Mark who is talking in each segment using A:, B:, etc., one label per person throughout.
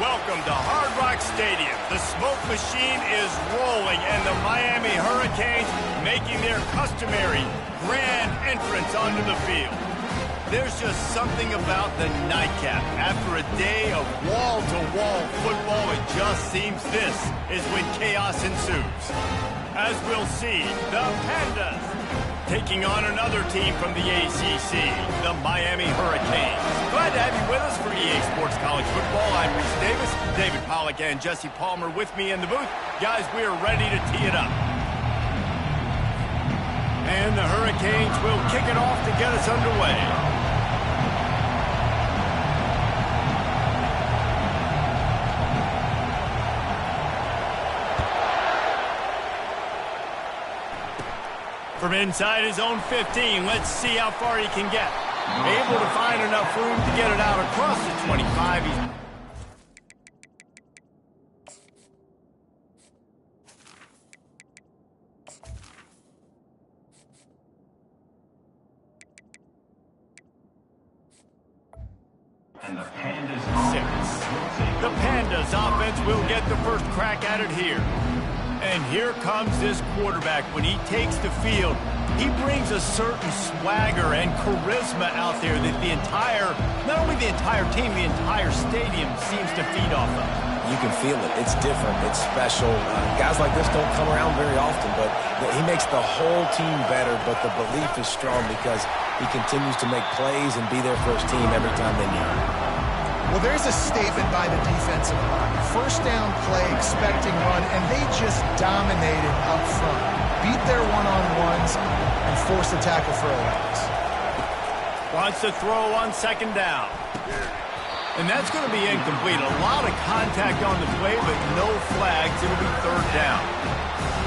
A: Welcome to Hard Rock Stadium. The smoke machine is rolling, and the Miami Hurricanes making their customary grand entrance onto the field. There's just something about the nightcap. After a day of wall-to-wall football, it just seems this is when chaos ensues. As we'll see, the Pandas taking on another team from the ACC, the Miami Hurricanes. Glad to have you with us for EA Sports College Football. I'm Reese Davis, David Pollack and Jesse Palmer with me in the booth. Guys, we are ready to tee it up. And the Hurricanes will kick it off to get us underway. From inside his own 15, let's see how far he can get. Able to find enough room to get it out across the 25.
B: And the Pandas
A: The Pandas offense will get the first crack at it here. And here comes this quarterback. When he takes the field, he brings a certain swagger and charisma out there that not only the entire team, the entire stadium seems to feed off of.
C: You can feel it. It's different. It's special. Guys like this don't come around very often, but he makes the whole team better, but the belief is strong because he continues to make plays and be there for his team every time they need him.
D: Well, there's a statement by the defensive line. First down play, expecting run, and they just dominated up front. Beat their one-on-ones and forced the tackle for a loss.
A: Wants to throw on second down. And that's going to be incomplete. A lot of contact on the play, but no flags. It'll be third down.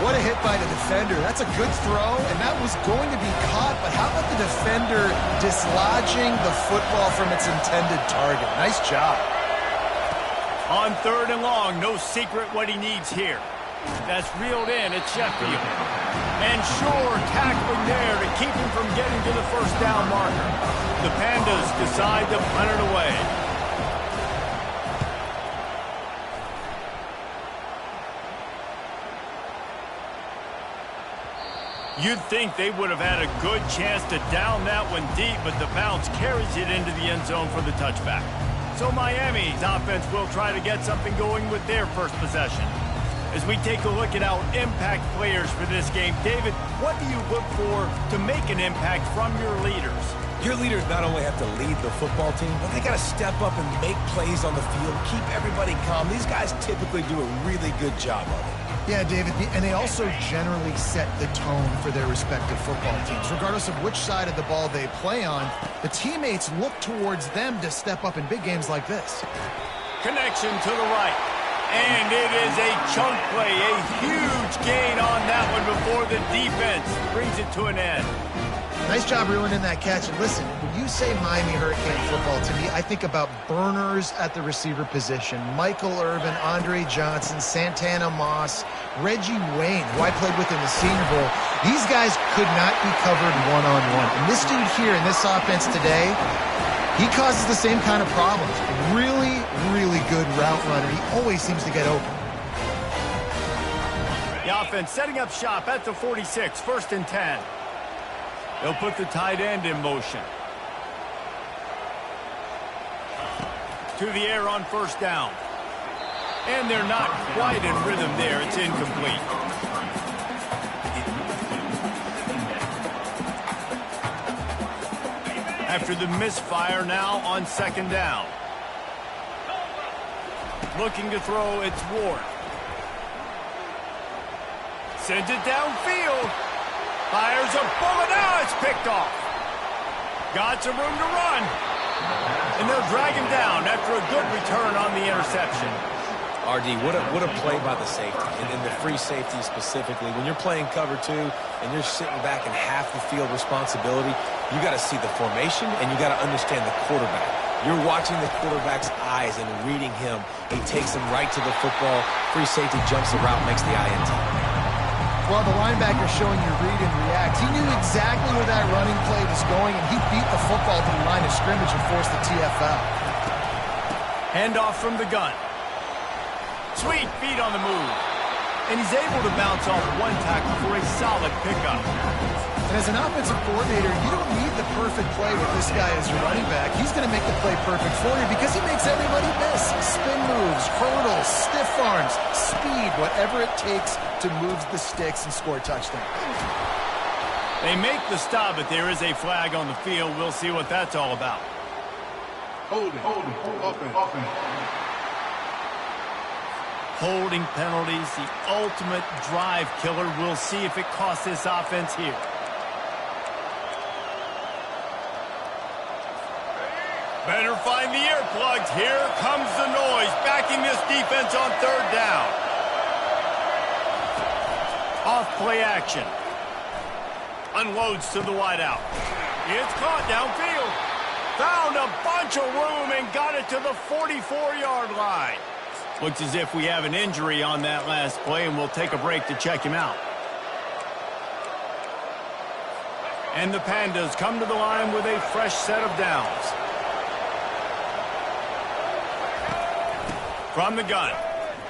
D: What a hit by the defender. That's a good throw, and that was going to be caught, but how about the defender dislodging the football from its intended target? Nice job.
A: On third and long, no secret what he needs here. That's reeled in at Sheffield. And sure, tackling there to keep him from getting to the first down marker. The Pandas decide to punt it away. You'd think they would have had a good chance to down that one deep, but the bounce carries it into the end zone for the touchback. So Miami's offense will try to get something going with their first possession. As we take a look at our impact players for this game, David, what do you look for to make an impact from your leaders?
C: Your leaders not only have to lead the football team, but they got to step up and make plays on the field, keep everybody calm. These guys typically do a really good job of it.
D: Yeah, David, and they also generally set the tone for their respective football teams. Regardless of which side of the ball they play on, the teammates look towards them to step up in big games like this.
A: Connection to the right. And it is a chunk play, a huge gain on that one before the defense brings it to an end.
D: Nice job reeling in that catch. And listen, when you say Miami Hurricane football, to me, I think about burners at the receiver position. Michael Irvin, Andre Johnson, Santana Moss, Reggie Wayne, who I played with in the Senior Bowl. These guys could not be covered one-on-one. And this dude here in this offense today, he causes the same kind of problems. Really, really good route runner. He always seems to get open.
A: The offense setting up shop at the 46, first and 10. They'll put the tight end in motion. To the air on first down. And they're not quite in rhythm there. It's incomplete. After the misfire now on second down. Looking to throw, it's Ward. Sends it downfield. Fires a bullet. Now it's picked off. Got some room to run. And they'll drag him down after a good return on the interception.
C: RD, what a play by the safety, and the free safety specifically. When you're playing cover two and you're sitting back in half the field responsibility, you got to see the formation and you got to understand the quarterback. You're watching the quarterback's eyes and reading him. He takes him right to the football. Free safety jumps the route, makes the INT.
D: Well, the linebacker showing you read and react. He knew exactly where that running play was going, and he beat the football to the line of scrimmage and forced the TFL.
A: Handoff from the gun. Sweet feet on the move. And he's able to bounce off one tackle for a solid pickup.
D: And as an offensive coordinator, you don't need the perfect play with this guy as your running back. He's going to make the play perfect for you because he makes everybody miss. Spin moves, hurdles, stiff arms, speed, whatever it takes to move the sticks and score touchdowns.
A: They make the stop, but there is a flag on the field. We'll see what that's all about. Holding penalties, the ultimate drive killer. We'll see if it costs this offense here. Better find the earplugs. Here comes the noise, backing this defense on third down. Off play action. Unloads to the wideout. It's caught downfield. Found a bunch of room and got it to the 44-yard line. Looks as if we have an injury on that last play, and we'll take a break to check him out. And the Pandas come to the line with a fresh set of downs. From the gun,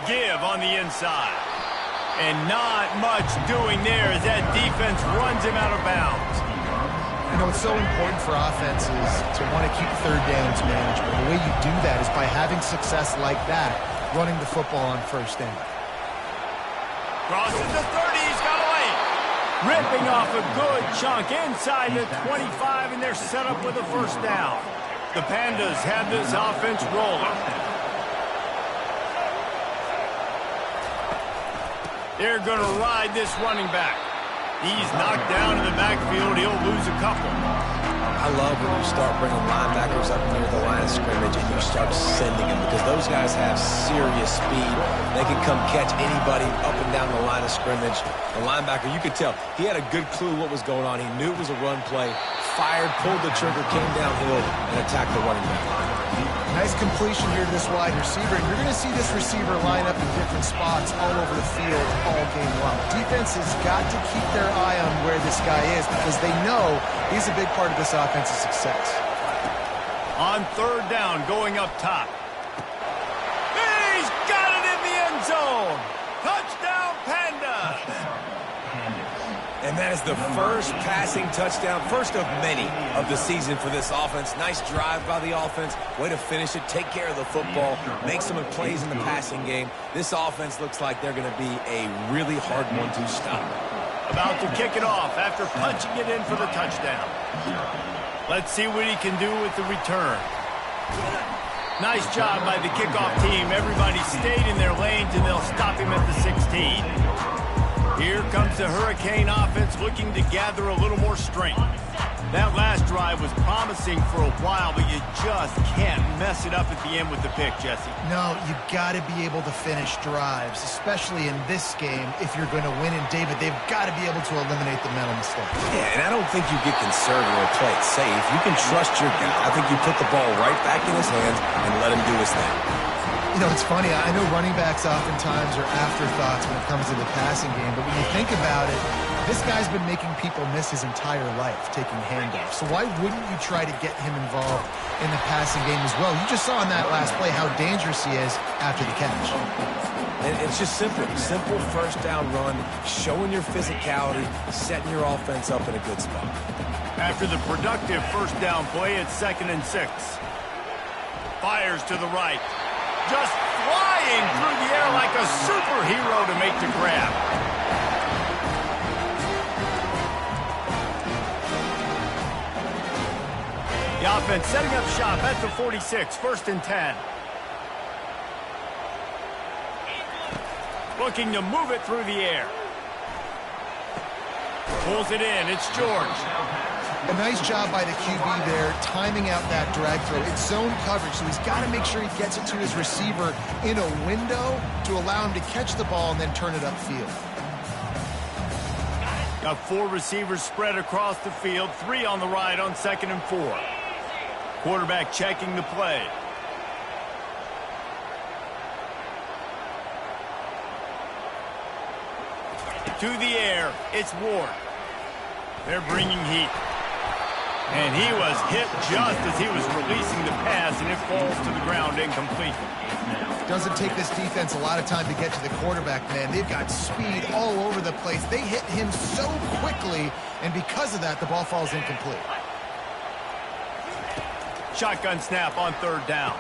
A: give on the inside. And not much doing there as that defense runs him out of bounds.
D: You know, it's so important for offenses to want to keep third downs manageable. The way you do that is by having success like that, running the football on first down.
A: Crosses the 30, he's got a lane. Ripping off a good chunk inside the 25, and they're set up with a first down. The Pandas have this offense rolling. They're going to ride this running back. He's knocked down in the backfield. He'll lose a couple.
C: I love when you start bringing linebackers up near the line of scrimmage and you start sending them because those guys have serious speed. They can come catch anybody up and down the line of scrimmage. The linebacker, you could tell, he had a good clue what was going on. He knew it was a run play, fired, pulled the trigger, came downhill, and attacked the running back.
D: Nice completion here to this wide receiver, and you're going to see this receiver line up in different spots all over the field all game long. Defense has got to keep their eye on where this guy is because they know he's a big part of this offense's success.
A: On third down, going up top. He's got it in the end zone. Touchdown, Panda.
C: And that is the first passing touchdown, first of many of the season for this offense. Nice drive by the offense. Way to finish it, take care of the football, make some plays in the passing game. This offense looks like they're going to be a really hard one to stop.
A: About to kick it off after punching it in for the touchdown. Let's see what he can do with the return. Nice job by the kickoff team. Everybody stayed in their lanes, and they'll stop him at the 16. Here comes the Hurricane offense looking to gather a little more strength. That last drive was promising for a while, but you just can't mess it up at the end with the pick, Jesse.
D: No, you've got to be able to finish drives, especially in this game. If you're going to win, and David, they've got to be able to eliminate the mental mistakes.
C: Yeah, and I don't think you get conservative or play it safe. You can trust your guy. I think you put the ball right back in his hands and let him do his thing.
D: You know, it's funny. I know running backs oftentimes are afterthoughts when it comes to the passing game, but when you think about it, this guy's been making people miss his entire life taking handoffs. So why wouldn't you try to get him involved in the passing game as well? You just saw in that last play how dangerous he is after the catch.
C: And it's just simple first down run, showing your physicality, setting your offense up in a good spot.
A: After the productive first down play, it's 2nd and 6. Fires to the right. Just flying through the air like a superhero to make the grab. The offense setting up shop at the 46, 1st and 10. Looking to move it through the air. Pulls it in, it's George.
D: A nice job by the QB there, timing out that drag throw. It's zone coverage, so he's got to make sure he gets it to his receiver in a window to allow him to catch the ball and then turn it upfield.
A: Got 4 receivers spread across the field, 3 on the right on 2nd and 4. Quarterback checking the play. To the air, it's Ward. They're bringing heat. And he was hit just as he was releasing the pass, and it falls to the ground incomplete.
D: Doesn't take this defense a lot of time to get to the quarterback, man. They've got speed all over the place. They hit him so quickly, and because of that, the ball falls incomplete.
A: Shotgun snap on third down.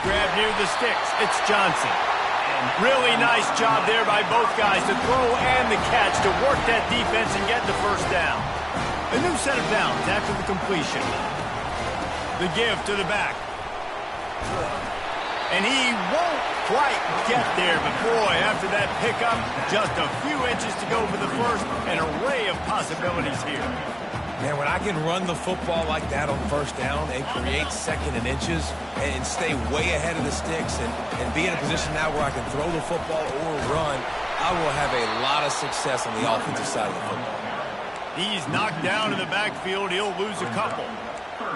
A: Grab near the sticks. It's Johnson. And really nice job there by both guys to throw and the catch to work that defense and get the first down. A new set of downs after the completion. The give to the back. And he won't quite get there, but boy, after that pickup, just a few inches to go for the first. An array of possibilities here.
C: Man, when I can run the football like that on first down and create second and inches and stay way ahead of the sticks and be in a position now where I can throw the football or run, I will have a lot of success on the offensive side of the football.
A: He's knocked down in the backfield. He'll lose a couple.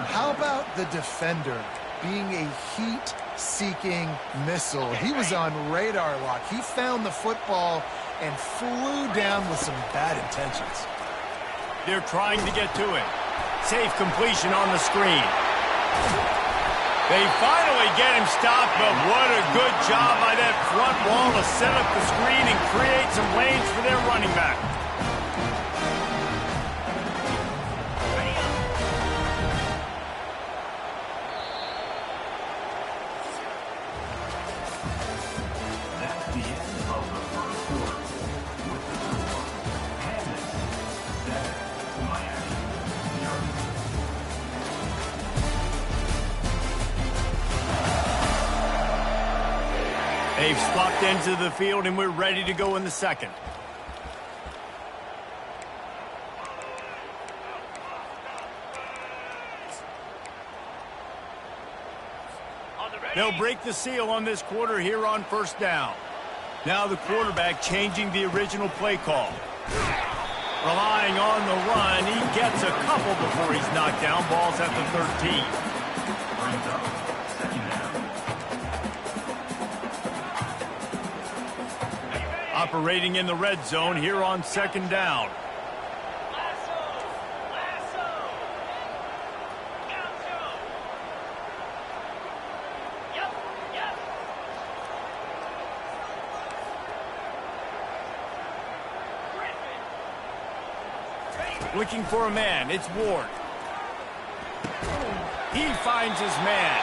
D: How about the defender being a heat-seeking missile? He was on radar lock. He found the football and flew down with some bad intentions.
A: They're trying to get to him. Safe completion on the screen. They finally get him stopped, but what a good job by that front wall to set up the screen and create some lanes for their running back. They've swapped into the field, and we're ready to go in the second. They'll break the seal on this quarter here on first down. Now the quarterback changing the original play call. Relying on the run, he gets a couple before he's knocked down. Ball's at the 13. Operating in the red zone here on second down. Looking for a man. It's Ward. He finds his man.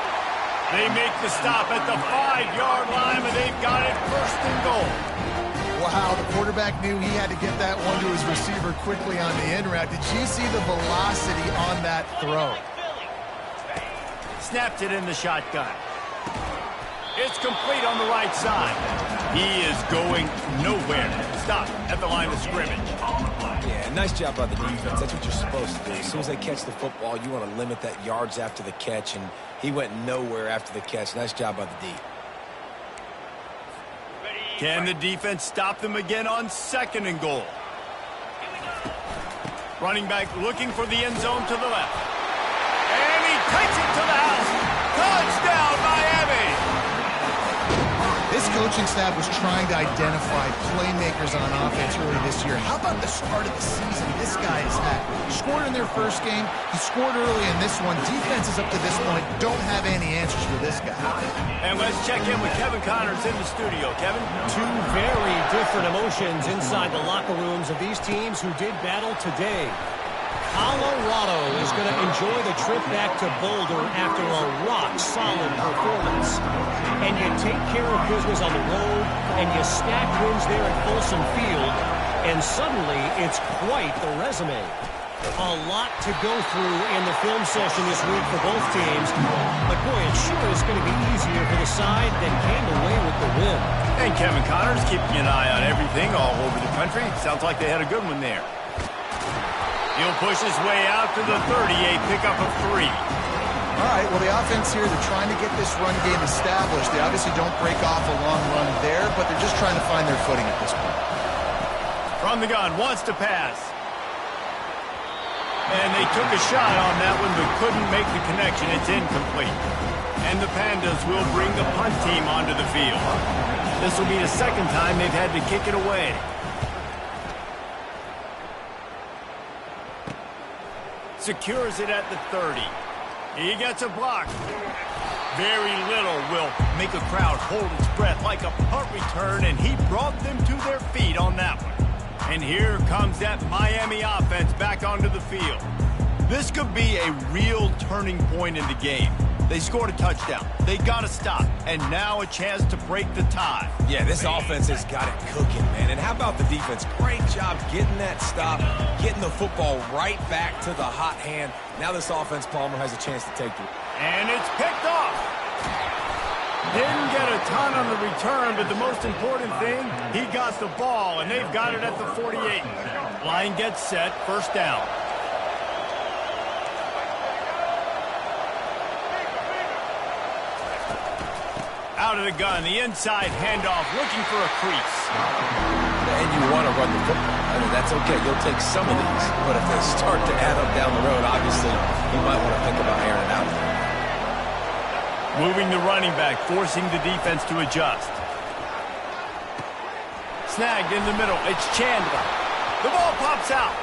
A: They make the stop at the 5-yard line, but they've got it first and goal.
D: Wow, the quarterback knew he had to get that one to his receiver quickly on the in route. Did you see the velocity on that throw?
A: Snapped it in the shotgun. It's complete on the right side. He is going nowhere. Stop at the line of scrimmage.
C: Yeah, nice job by the defense. That's what you're supposed to do. As soon as they catch the football, you want to limit that yards after the catch, and he went nowhere after the catch. Nice job by the D.
A: Can the defense stop them again on second and goal? Running back looking for the end zone to the left. And he takes it to the house. Touchdown, Miami!
D: This coaching staff was trying to identify playmakers on offense early this year. How about the start of the season this guy has had? Scored in their first game. He scored early in this one. Defenses up to this point don't have any answers for this guy.
A: And let's check in with Kevin Connors in the studio. Kevin?
B: Two very different emotions inside the locker rooms of these teams who did battle today. Colorado is going to enjoy the trip back to Boulder after a rock-solid performance. And you take care of business on the road, and you stack wins there at Folsom Field, and suddenly it's quite the resume. A lot to go through in the film session this week for both teams. But, boy, it sure is going to be easier for the side that came away with the win.
A: And Kevin Connors keeping an eye on everything all over the country. Sounds like they had a good one there. He'll push his way out to the 38, pickup of 3.
D: All right, well, the offense here, they're trying to get this run game established. They obviously don't break off a long run there, but they're just trying to find their footing at this point.
A: From the gun, wants to pass. And they took a shot on that one, but couldn't make the connection. It's incomplete. And the Pandas will bring the punt team onto the field. This will be the second time they've had to kick it away. Secures it at the 30. He gets a block. Very little will make a crowd hold its breath like a punt return, and he brought them to their feet on that one. And here comes that Miami offense back onto the field. This could be a real turning point in the game. They scored a touchdown. They got to stop. And now a chance to break the tie.
C: Yeah, this offense has got it cooking, man. And how about the defense? Great job getting that stop, getting the football right back to the hot hand. Now this offense, Palmer, has a chance to take it.
A: And it's picked off. Didn't get a ton on the return, but the most important thing, he got the ball, and they've got it at the 48. Line gets set, first down. Out of the gun, the inside handoff, looking for a crease.
C: And you want to run the football. I mean, that's okay. You'll take some of these. But if they start to add up down the road, obviously, you might want to think about airing it out.
A: Moving the running back, forcing the defense to adjust. Snagged in the middle. It's Chandler. The ball pops out.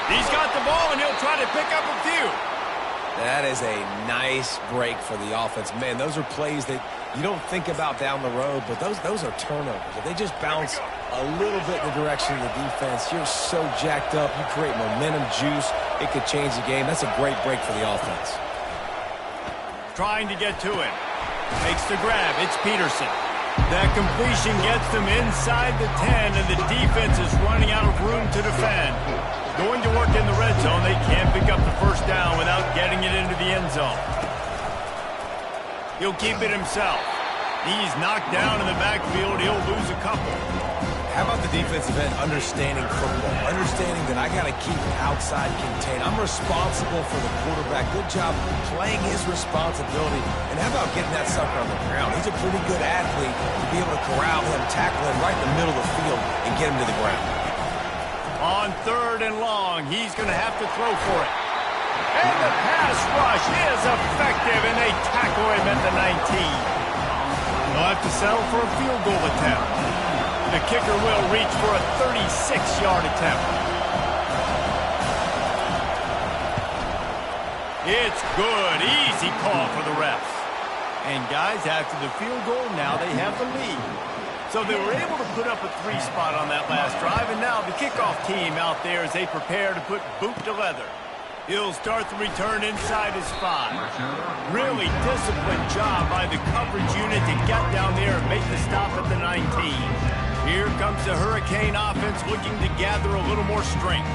A: He's got the ball, and he'll try to pick up a few.
C: That is a nice break for the offense. Man, those are plays that you don't think about down the road, but those are turnovers. If they just bounce a little bit in the direction of the defense, you're so jacked up. You create momentum, juice. It could change the game. That's a great break for the offense.
A: Trying to get to him. Makes the grab. It's Peterson. That completion gets them inside the 10, and the defense is running out of room to defend. Going to work in the red zone. They can't pick up the first down without getting it into the end zone. He'll keep it himself. He's knocked down in the backfield. He'll lose a couple.
C: How about the defensive end understanding football? Understanding that I got to keep it outside contained. I'm responsible for the quarterback. Good job playing his responsibility. And how about getting that sucker on the ground? He's a pretty good athlete to be able to corral him, tackle him right in the middle of the field, and get him to the ground.
A: On 3rd and long, he's going to have to throw for it. And the pass rush is effective, and they tackle him at the 19. They'll have to settle for a field goal attempt. The kicker will reach for a 36-yard attempt. It's good. Easy call for the refs. And guys, after the field goal, now they have the lead. So they were able to put up a 3 spot on that last drive, and now the kickoff team out there as they prepare to put boot to leather. He'll start the return inside his 5. Really disciplined job by the coverage unit to get down there and make the stop at the 19. Here comes the Hurricane offense looking to gather a little more strength.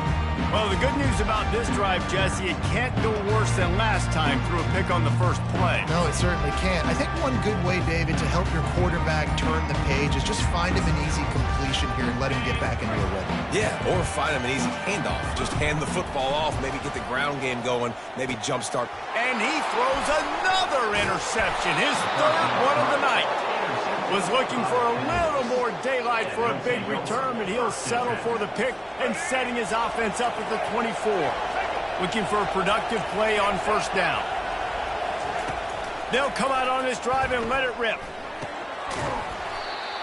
A: Well, the good news about this drive, Jesse, it can't go worse than last time through a pick on the first play.
D: No, it certainly can't. I think one good way, David, to help your quarterback turn the page is just find him an easy completion here and let him get back into a rhythm.
C: Yeah, or find him an easy handoff. Just hand the football off, maybe get the ground game going, maybe jumpstart.
A: And he throws another interception, his 3rd one of the night. Was looking for a little more daylight for a big return, but he'll settle for the pick and setting his offense up at the 24. Looking for a productive play on first down. They'll come out on this drive and let it rip.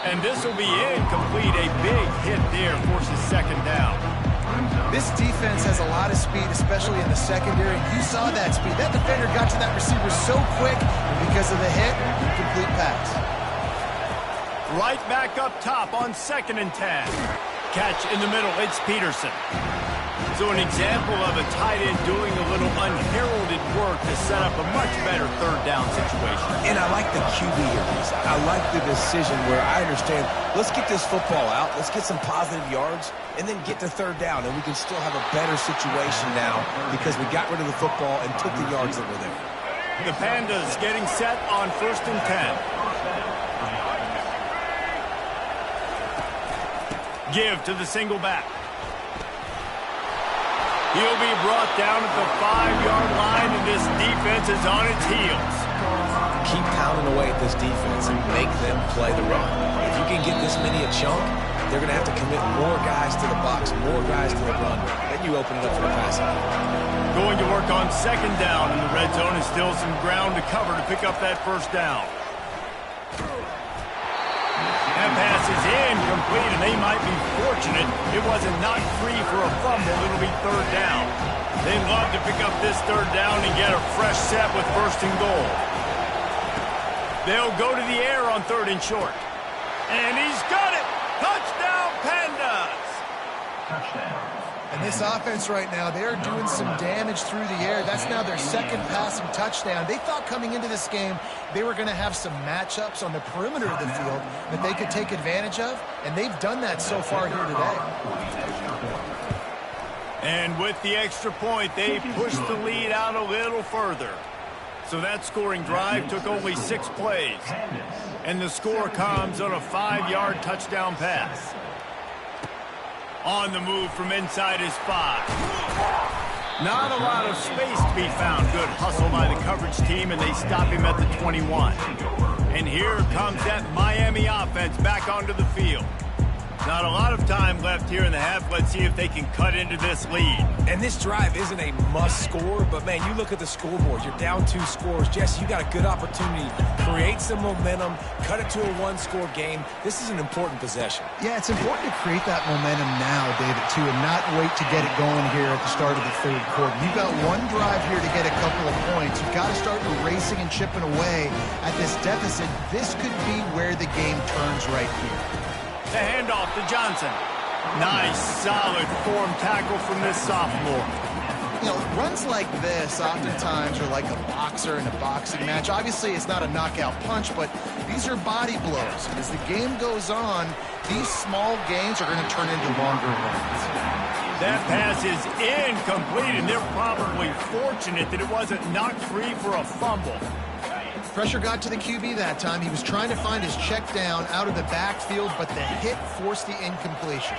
A: And this will be incomplete. A big hit there forces 2nd down.
D: This defense has a lot of speed, especially in the secondary. You saw that speed. That defender got to that receiver so quick, and because of the hit, incomplete pass.
A: Right back up top on 2nd and 10. Catch in the middle, it's Peterson. So an example of a tight end doing a little unheralded work to set up a much better 3rd down situation.
C: And I like the QB here, Reese. I like the decision where I understand, let's get this football out, let's get some positive yards, and then get to 3rd down, and we can still have a better situation now because we got rid of the football and took the yards that were there.
A: The Pandas getting set on 1st and 10. Give to the single back. He'll be brought down at the 5-yard line, and this defense is on its heels.
C: Keep pounding away at this defense and make them play the run. If you can get this many a chunk, they're going to have to commit more guys to the box, more guys to the run. Then you open it up for the passing.
A: Going to work on 2nd down, and the red zone is still some ground to cover to pick up that first down. And pass is incomplete, and they might be fortunate it wasn't knocked free for a fumble. It'll be third down. They'd love to pick up this third down and get a fresh set with first and goal. They'll go to the air on third and short. And he's got it! Touchdown, Pandas!
D: Touchdown. And this offense right now, they are doing some damage through the air. That's now their second passing touchdown. They thought coming into this game they were going to have some matchups on the perimeter of the field that they could take advantage of, and they've done that so far here today.
A: And with the extra point, they pushed the lead out a little further. So that scoring drive took only 6 plays. And the score comes on a 5-yard touchdown pass. On the move from inside his 5. Not a lot of space to be found. Good hustle by the coverage team, and they stop him at the 21. And here comes that Miami offense back onto the field. Not a lot of time left here in the half. Let's see if they can cut into this lead.
C: And this drive isn't a must score, but man, you look at the scoreboard. You're down 2 scores. Jesse, you got a good opportunity. Create some momentum. Cut it to a 1-score game. This is an important possession.
D: Yeah, it's important to create that momentum now, David, too, and not wait to get it going here at the start of the third quarter. You've got one drive here to get a couple of points. You've got to start erasing and chipping away at this deficit. This could be where the game turns right here.
A: The handoff to Johnson. Nice, solid form tackle from this sophomore.
D: You know, runs like this oftentimes are like a boxer in a boxing match. Obviously, it's not a knockout punch, but these are body blows. And as the game goes on, these small gains are going to turn into longer runs.
A: That pass is incomplete, and they're probably fortunate that it wasn't knocked free for a fumble.
D: Pressure got to the QB that time. He was trying to find his check down out of the backfield, but the hit forced the incompletion.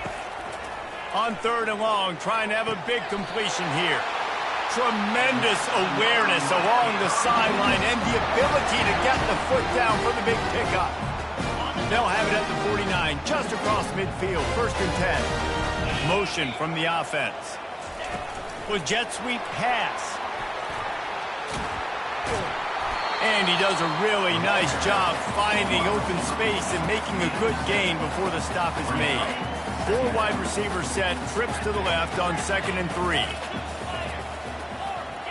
A: On third and long, trying to have a big completion here. Tremendous awareness along the sideline and the ability to get the foot down for the big pickup. They'll have it at the 49, just across midfield, first and 10. Motion from the offense. With jet sweep pass. And he does a really nice job finding open space and making a good gain before the stop is made. 4 wide receivers set, trips to the left on 2nd and 3.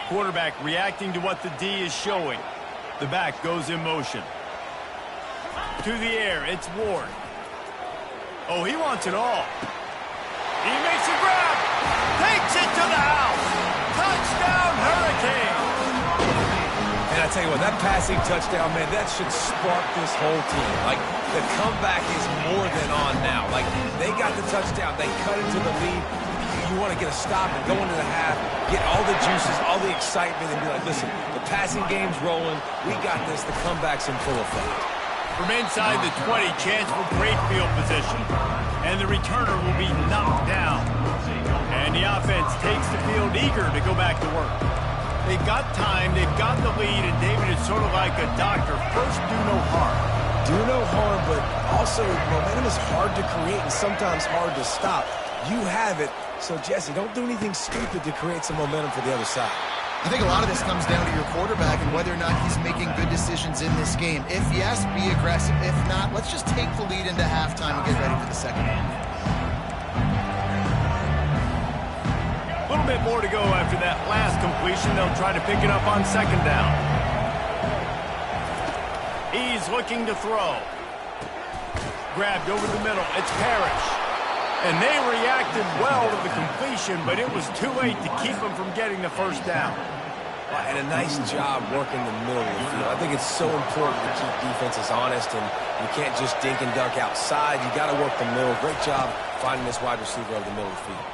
A: Quarterback reacting to what the D is showing. The back goes in motion. To the air, it's Ward. Oh, he wants it all. He makes a grab. Takes it to the house. Touchdown, Hurricane.
C: And I tell you what, that passing touchdown, man, that should spark this whole team. Like, the comeback is more than on now. Like, they got the touchdown. They cut into the lead. You want to get a stop and go into the half, get all the juices, all the excitement, and be like, listen, the passing game's rolling. We got this. The comeback's in full effect.
A: From inside the 20, chance for great field position. And the returner will be knocked down. And the offense takes the field eager to go back to work. They've got time, they've got the lead, and David is sort of like a doctor. First, do no harm.
C: Do no harm, but also momentum is hard to create and sometimes hard to stop. You have it, so Jesse, don't do anything stupid to create some momentum for the other side.
D: I think a lot of this comes down to your quarterback and whether or not he's making good decisions in this game. If yes, be aggressive. If not, let's just take the lead into halftime and get ready for the second half.
A: A little bit more to go after that last completion. They'll try to pick it up on 2nd down. He's looking to throw. Grabbed over the middle. It's Parrish. And they reacted well to the completion, but it was too late to keep them from getting the first down.
C: And a nice job working the middle of the field. I think it's so important to keep defenses honest, and you can't just dink and dunk outside. You got to work the middle. Great job finding this wide receiver over the middle of the field.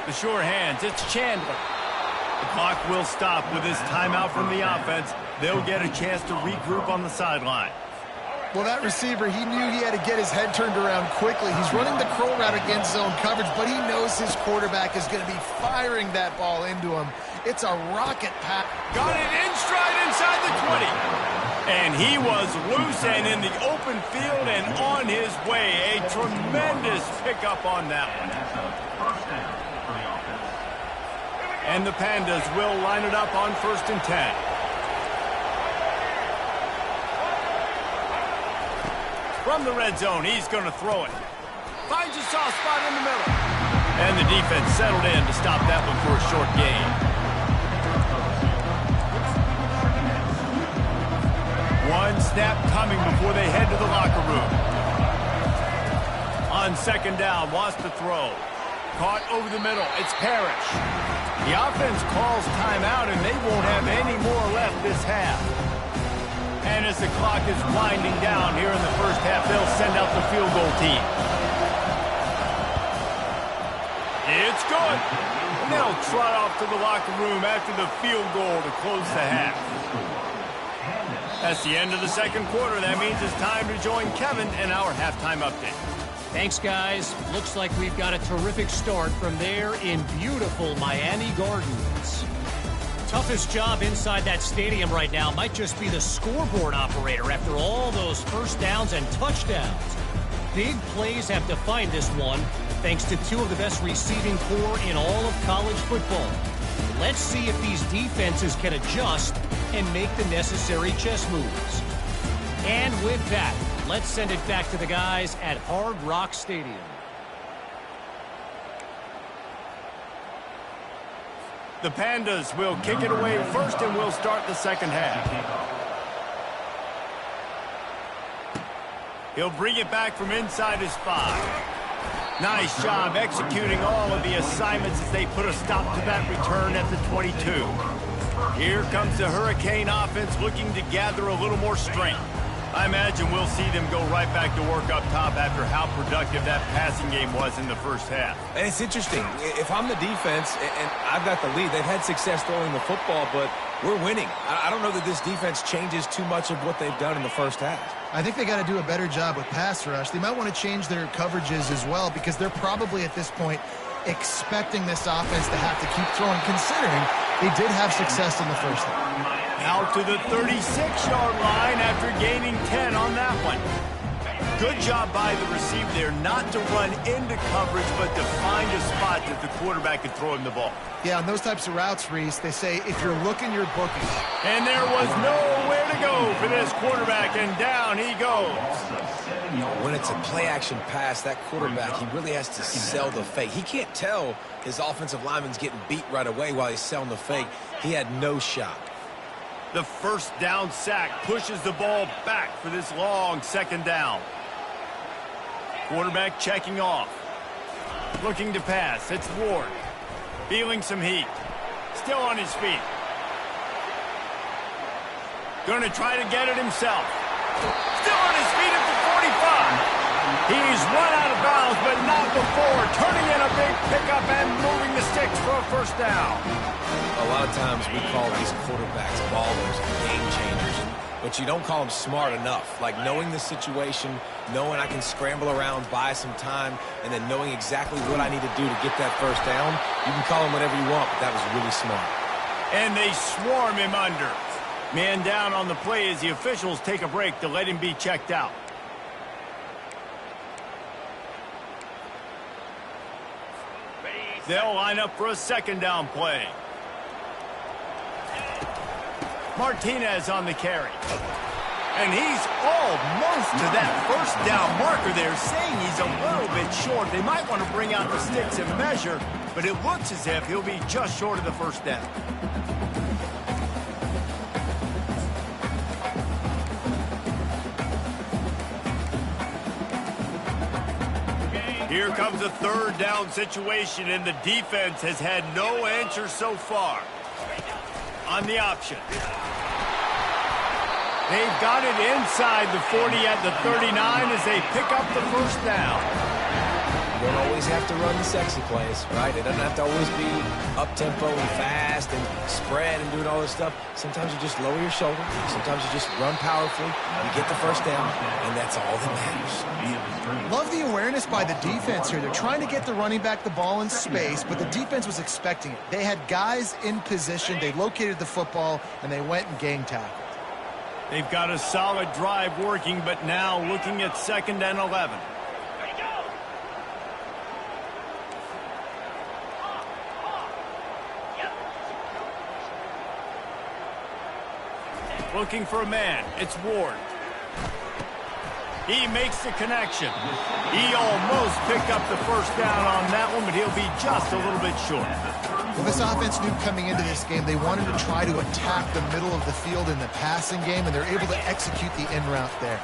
A: The sure hands, it's Chandler. The clock will stop with this timeout from the offense. They'll get a chance to regroup on the sideline.
D: Well, that receiver, he knew he had to get his head turned around quickly. He's running the curl route against zone coverage, but he knows his quarterback is going to be firing that ball into him. It's a rocket pass.
A: Got it in stride inside the 20. And he was loose and in the open field and on his way. A tremendous pickup on that one. And the Pandas will line it up on 1st and 10. From the red zone, he's going to throw it. Finds a soft spot in the middle. And the defense settled in to stop that one for a short gain. One snap coming before they head to the locker room. On second down, wants to throw. Caught over the middle. It's Parrish. The offense calls timeout, and they won't have any more left this half. And as the clock is winding down here in the first half, they'll send out the field goal team. It's good. And they'll trot off to the locker room after the field goal to close the half. That's the end of the second quarter. That means it's time to join Kevin in our halftime update.
B: Thanks, guys. Looks like we've got a terrific start from there in beautiful Miami Gardens. Toughest job inside that stadium right now might just be the scoreboard operator after all those first downs and touchdowns. Big plays have defined this one, thanks to two of the best receiving corps in all of college football. Let's see if these defenses can adjust and make the necessary chess moves. And with that, let's send it back to the guys at Hard Rock Stadium.
A: The Pandas will kick it away first, and we'll start the second half. He'll bring it back from inside his 5. Nice job executing all of the assignments as they put a stop to that return at the 22. Here comes the Hurricane offense looking to gather a little more strength. I imagine we'll see them go right back to work up top after how productive that passing game was in the first half.
C: And it's interesting. If I'm the defense and I've got the lead, they've had success throwing the football, but we're winning. I don't know that this defense changes too much of what they've done in the first half.
D: I think they got to do a better job with pass rush. They might want to change their coverages as well because they're probably at this point expecting this offense to have to keep throwing, considering they did have success in the first half.
A: Out to the 36-yard line after gaining 10 on that one. Good job by the receiver there not to run into coverage, but to find a spot that the quarterback could throw him the ball.
D: Yeah, on those types of routes, Reese, they say if you're looking, you're booking.
A: And there was nowhere to go for this quarterback, and down he goes.
C: When it's a play-action pass, that quarterback, he really has to sell the fake. He can't tell his offensive lineman's getting beat right away while he's selling the fake. He had no shot.
A: The first down sack pushes the ball back for this long second down. Quarterback checking off. Looking to pass. It's Ward. Feeling some heat. Still on his feet. Going to try to get it himself. Still on his feet at the 45. He's run out of bounds, but not before. Turning in a big pickup and moving the sticks for a first down.
C: A lot of times we call these quarterbacks ballers and game changers, but you don't call them smart enough. Like knowing the situation, knowing I can scramble around, buy some time, and then knowing exactly what I need to do to get that first down. You can call them whatever you want, but that was really smart.
A: And they swarm him under. Man down on the play as the officials take a break to let him be checked out. They'll line up for a second down play. Martinez on the carry. And he's almost to that first down marker there, saying he's a little bit short. They might want to bring out the sticks and measure, but it looks as if he'll be just short of the first down. Here comes a third down situation, and the defense has had no answer so far. On the option. They've got it inside the 40 at the 39 as they pick up the first down.
C: You don't always have to run the sexy plays, right? It doesn't have to always be up-tempo and fast and spread and doing all this stuff. Sometimes you just lower your shoulder. Sometimes you just run powerfully. You get the first down, and that's all that matters.
D: Love the awareness by the defense here. They're trying to get the running back the ball in space, but the defense was expecting it. They had guys in position. They located the football, and they went and gang tackled.
A: They've got a solid drive working, but now looking at 2nd and 11. Looking for a man. It's Ward. He makes the connection. He almost picked up the first down on that one, but he'll be just a little bit short.
D: Well, this offense knew coming into this game they wanted to try to attack the middle of the field in the passing game, and they're able to execute the in route there.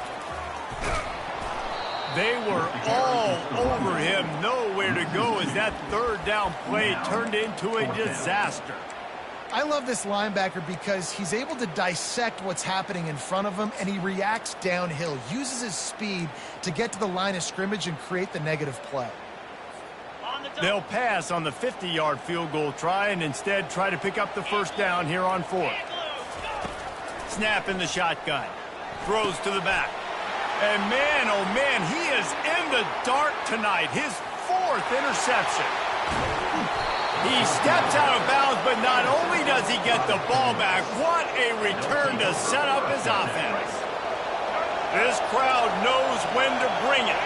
A: They were all over him, nowhere to go as that third down play turned into a disaster.
D: I love this linebacker because he's able to dissect what's happening in front of him, and he reacts downhill, uses his speed to get to the line of scrimmage and create the negative play.
A: They'll pass on the 50-yard field goal try and instead try to pick up the first down here on fourth. Snap in the shotgun. Throws to the back. And man, oh man, he is in the dark tonight. His fourth interception. He steps out of bounds, but not only does he get the ball back, what a return to set up his offense. This crowd knows when to bring it.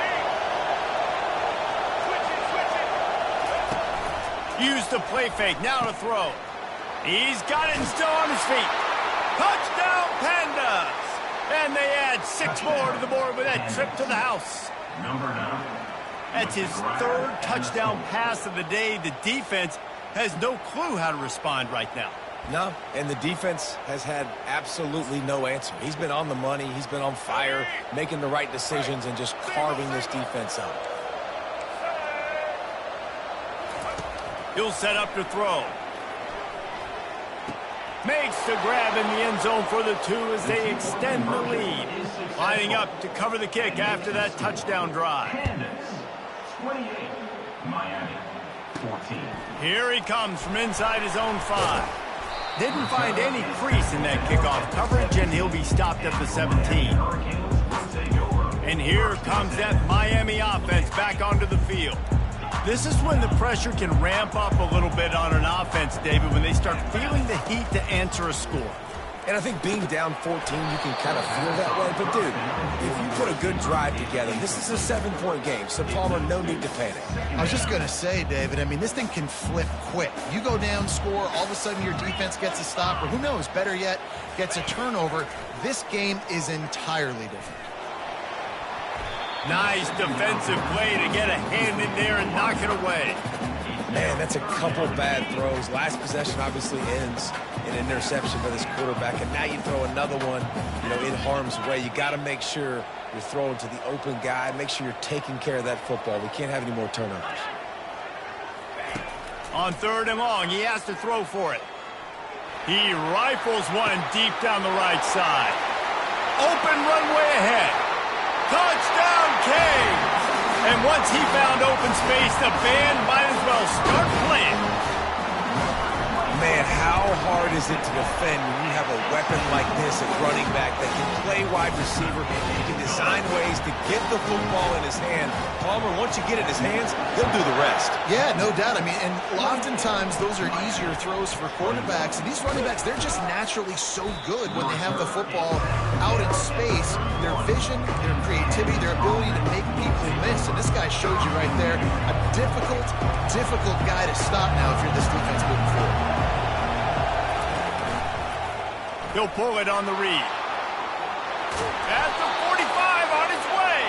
A: Use the play fake, now to throw. He's got it and still on his feet. Touchdown, Pandas! And they add 6 more to the board with that trip to the house. That's his third touchdown pass of the day. The defense has no clue how to respond right now.
C: No, and the defense has had absolutely no answer. He's been on the money. He's been on fire, making the right decisions and just carving this defense up.
A: He'll set up to throw. Makes the grab in the end zone for the 2 as they extend the lead. Lining up to cover the kick after that touchdown drive.
E: 28, Miami, 14.
A: Here he comes from inside his own 5. Didn't find any crease in that kickoff coverage, and he'll be stopped at the 17. And here comes that Miami offense back onto the field. This is when the pressure can ramp up a little bit on an offense, David, when they start feeling the heat to answer a score.
C: And I think being down 14, you can kind of feel that way. But, dude, if you put a good drive together, this is a 7-point game. So, Palmer, no need to panic.
D: I was just going to say, David, I mean, this thing can flip quick. You go down, score, all of a sudden your defense gets a stop, or who knows, better yet, gets a turnover. This game is entirely different.
A: Nice defensive play to get a hand in there and knock it away.
C: Man, that's a couple bad throws. Last possession obviously ends in an interception by this quarterback, and now you throw another one, in harm's way. You got to make sure you're throwing to the open guy. Make sure you're taking care of that football. We can't have any more turnovers.
A: On 3rd and long, he has to throw for it. He rifles one deep down the right side. Open runway ahead. Touchdown, Canes! And once he found open space, the band might as well start playing.
C: Man, how hard is it to defend when you have a weapon like this at running back that can play wide receiver? He can design ways to get the football in his hand. Palmer, once you get it in his hands, he'll do the rest.
D: Yeah, no doubt. I mean, and oftentimes those are easier throws for quarterbacks. And these running backs, they're just naturally so good when they have the football out in space. Their vision, their creativity, their ability to make people miss. And this guy showed you right there a difficult guy to stop now if you're this defense moving forward.
A: He'll pull it on the read. At the 45 on his way.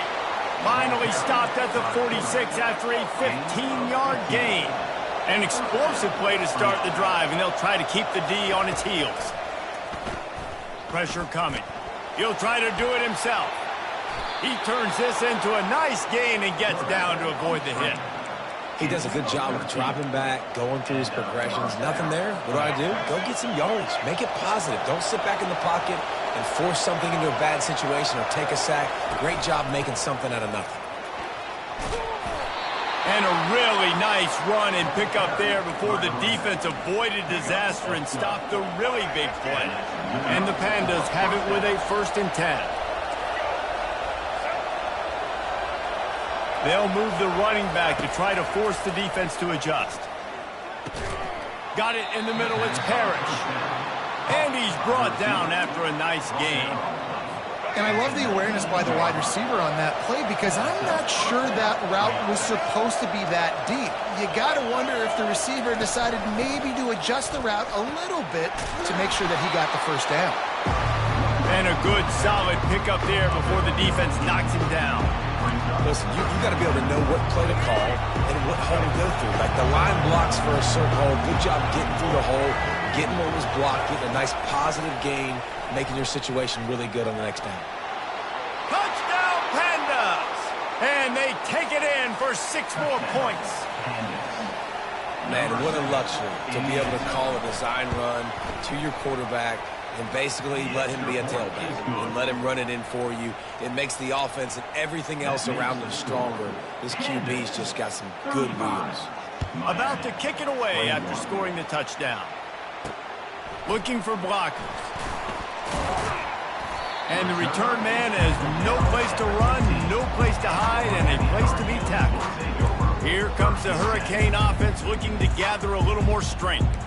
A: Finally stopped at the 46 after a 15-yard gain. An explosive play to start the drive, and they'll try to keep the D on its heels. Pressure coming. He'll try to do it himself. He turns this into a nice gain and gets down to avoid the hit.
C: He does a good job of dropping back, going through his progressions. Nothing there. What do? Go get some yards. Make it positive. Don't sit back in the pocket and force something into a bad situation or take a sack. Great job making something out of nothing.
A: And a really nice run and pick up there before the defense avoided disaster and stopped the really big play. And the Pandas have it with a 1st and 10. They'll move the running back to try to force the defense to adjust. Got it in the middle, it's Parrish. And he's brought down after a nice gain.
D: And I love the awareness by the wide receiver on that play because I'm not sure that route was supposed to be that deep. You got to wonder if the receiver decided maybe to adjust the route a little bit to make sure that he got the first down.
A: And a good, solid pickup there before the defense knocks him down.
C: Listen, you got to be able to know what play to call and what hole to go through. Like the line blocks for a certain hole. Good job getting through the hole, getting what was blocked, getting a nice positive gain, making your situation really good on the next down.
A: Touchdown, Pandas! And they take it in for 6 more points.
C: Man, what a luxury to be able to call a design run to your quarterback and basically let him be a tailback and let him run it in for you. It makes the offense and everything else around them stronger. This QB's just got some good wheels.
A: About to kick it away after scoring the touchdown. Looking for blockers. And the return man has no place to run, no place to hide, and a place to be tackled. Here comes the Hurricane offense looking to gather a little more strength.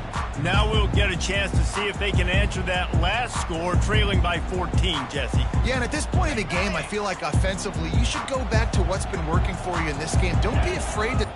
A: Now we'll get a chance to see if they can answer that last score, trailing by 14, Jesse.
D: Yeah, and at this point in the game, I feel like offensively, you should go back to what's been working for you in this game. Don't be afraid to...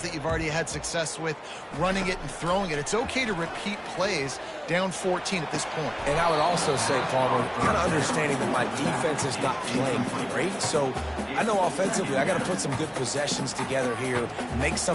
D: that you've already had success with, running it and throwing it. It's okay to repeat plays down 14 at this point.
C: And I would also say, Palmer, kind of understanding that my defense is not playing great. So I know offensively I got to put some good possessions together here, make some